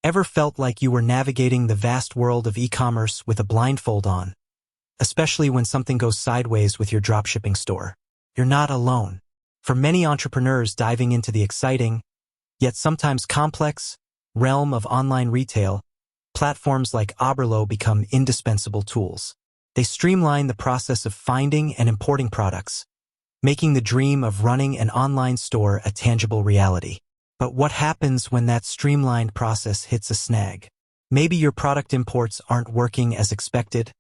Ever felt like you were navigating the vast world of e-commerce with a blindfold on? Especially when something goes sideways with your dropshipping store. You're not alone. For many entrepreneurs diving into the exciting, yet sometimes complex, realm of online retail, platforms like Oberlo become indispensable tools. They streamline the process of finding and importing products, making the dream of running an online store a tangible reality. But what happens when that streamlined process hits a snag? Maybe your product imports aren't working as expected,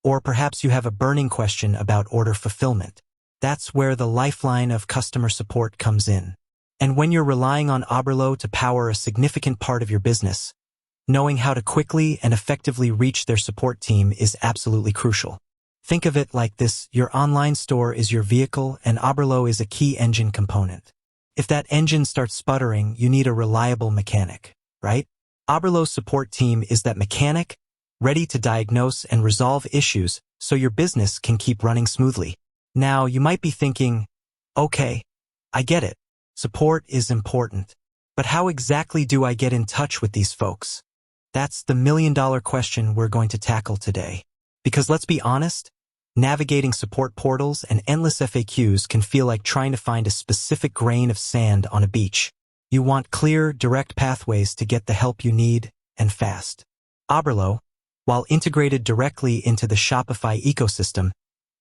or perhaps you have a burning question about order fulfillment. That's where the lifeline of customer support comes in. And when you're relying on Oberlo to power a significant part of your business, knowing how to quickly and effectively reach their support team is absolutely crucial. Think of it like this: your online store is your vehicle and Oberlo is a key engine component. If that engine starts sputtering, you need a reliable mechanic, right? Oberlo's support team is that mechanic, ready to diagnose and resolve issues so your business can keep running smoothly. Now, you might be thinking, okay, I get it. Support is important. But how exactly do I get in touch with these folks? That's the million-dollar question we're going to tackle today. Because let's be honest, navigating support portals and endless FAQs can feel like trying to find a specific grain of sand on a beach. You want clear, direct pathways to get the help you need, and fast. Oberlo, while integrated directly into the Shopify ecosystem,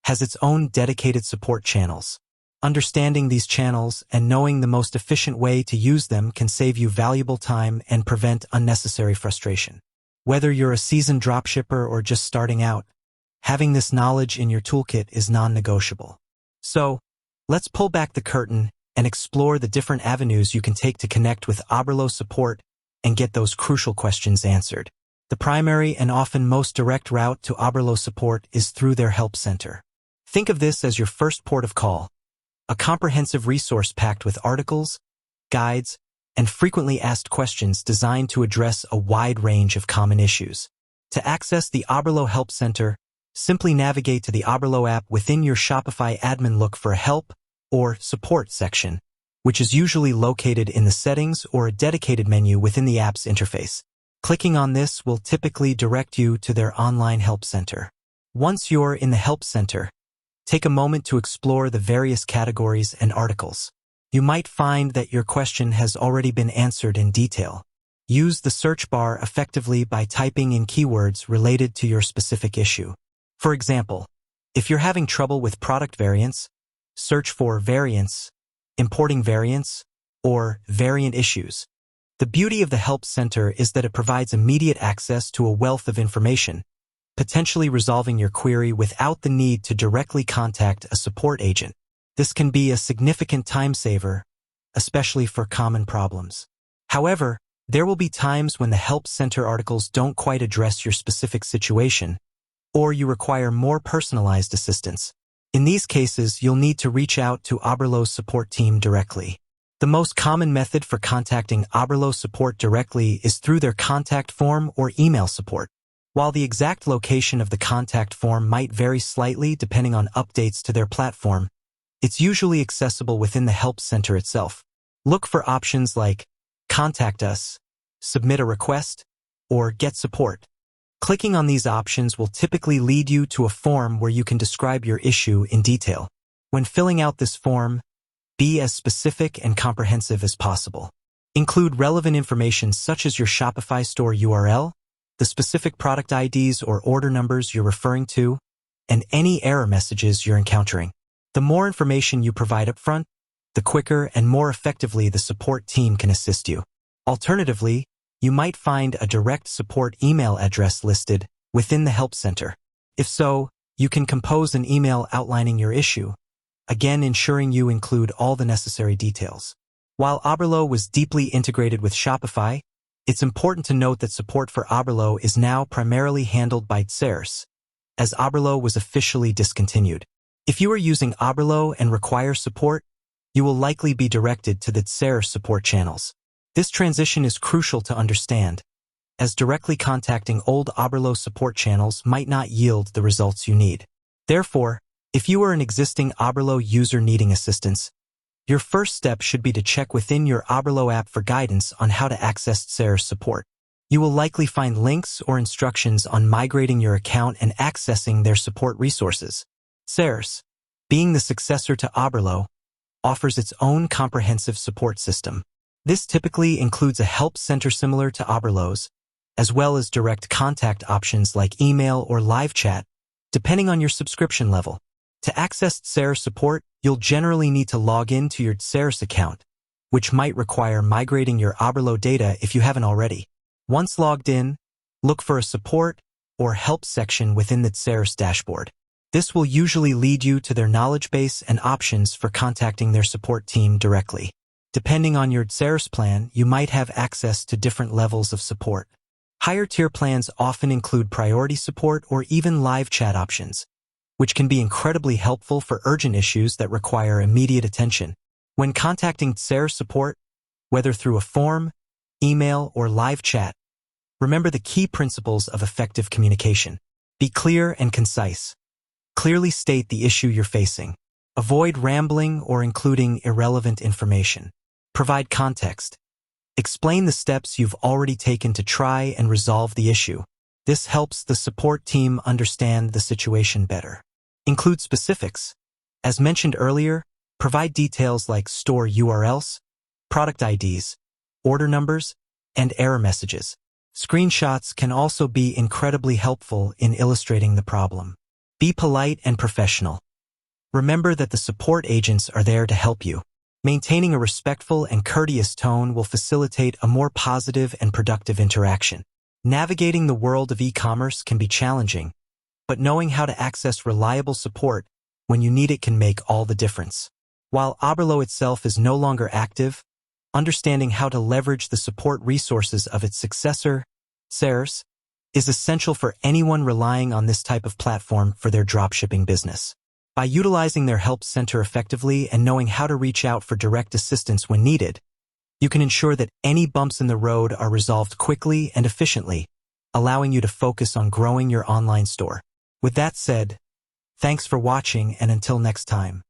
has its own dedicated support channels. Understanding these channels and knowing the most efficient way to use them can save you valuable time and prevent unnecessary frustration. Whether you're a seasoned dropshipper or just starting out, having this knowledge in your toolkit is non-negotiable. So, let's pull back the curtain and explore the different avenues you can take to connect with Oberlo support and get those crucial questions answered. The primary and often most direct route to Oberlo support is through their help center. Think of this as your first port of call, a comprehensive resource packed with articles, guides, and frequently asked questions designed to address a wide range of common issues. To access the Oberlo Help Center, simply navigate to the Oberlo app within your Shopify admin. Look for a Help or Support section, which is usually located in the settings or a dedicated menu within the app's interface. Clicking on this will typically direct you to their online help center. Once you're in the Help Center, take a moment to explore the various categories and articles. You might find that your question has already been answered in detail. Use the search bar effectively by typing in keywords related to your specific issue. For example, if you're having trouble with product variants, search for variants, importing variants, or variant issues. The beauty of the Help Center is that it provides immediate access to a wealth of information, potentially resolving your query without the need to directly contact a support agent. This can be a significant time saver, especially for common problems. However, there will be times when the Help Center articles don't quite address your specific situation, or you require more personalized assistance. In these cases, you'll need to reach out to Oberlo's support team directly. The most common method for contacting Oberlo support directly is through their contact form or email support. While the exact location of the contact form might vary slightly depending on updates to their platform, it's usually accessible within the Help Center itself. Look for options like Contact Us, Submit a Request, or Get Support. Clicking on these options will typically lead you to a form where you can describe your issue in detail. When filling out this form, be as specific and comprehensive as possible. Include relevant information such as your Shopify store URL, the specific product IDs or order numbers you're referring to, and any error messages you're encountering. The more information you provide up front, the quicker and more effectively the support team can assist you. Alternatively, you might find a direct support email address listed within the Help Center. If so, you can compose an email outlining your issue, again ensuring you include all the necessary details. While Oberlo was deeply integrated with Shopify, it's important to note that support for Oberlo is now primarily handled by Tsers, as Oberlo was officially discontinued. If you are using Oberlo and require support, you will likely be directed to the Tsers support channels. This transition is crucial to understand, as directly contacting old Oberlo support channels might not yield the results you need. Therefore, if you are an existing Oberlo user needing assistance, your first step should be to check within your Oberlo app for guidance on how to access Tsers support. You will likely find links or instructions on migrating your account and accessing their support resources. Fiverr, being the successor to Oberlo, offers its own comprehensive support system. This typically includes a help center similar to Oberlo's, as well as direct contact options like email or live chat, depending on your subscription level. To access Fiverr support, you'll generally need to log in to your Fiverr account, which might require migrating your Oberlo data if you haven't already. Once logged in, look for a support or help section within the Fiverr dashboard. This will usually lead you to their knowledge base and options for contacting their support team directly. Depending on your Fiverr plan, you might have access to different levels of support. Higher tier plans often include priority support or even live chat options, which can be incredibly helpful for urgent issues that require immediate attention. When contacting Fiverr support, whether through a form, email, or live chat, remember the key principles of effective communication. Be clear and concise. Clearly state the issue you're facing. Avoid rambling or including irrelevant information. Provide context. Explain the steps you've already taken to try and resolve the issue. This helps the support team understand the situation better. Include specifics. As mentioned earlier, provide details like store URLs, product IDs, order numbers, and error messages. Screenshots can also be incredibly helpful in illustrating the problem. Be polite and professional. Remember that the support agents are there to help you. Maintaining a respectful and courteous tone will facilitate a more positive and productive interaction. Navigating the world of e-commerce can be challenging, but knowing how to access reliable support when you need it can make all the difference. While Oberlo itself is no longer active, understanding how to leverage the support resources of its successor, Fiverr, is essential for anyone relying on this type of platform for their dropshipping business. By utilizing their help center effectively and knowing how to reach out for direct assistance when needed, you can ensure that any bumps in the road are resolved quickly and efficiently, allowing you to focus on growing your online store. With that said, thanks for watching, and until next time.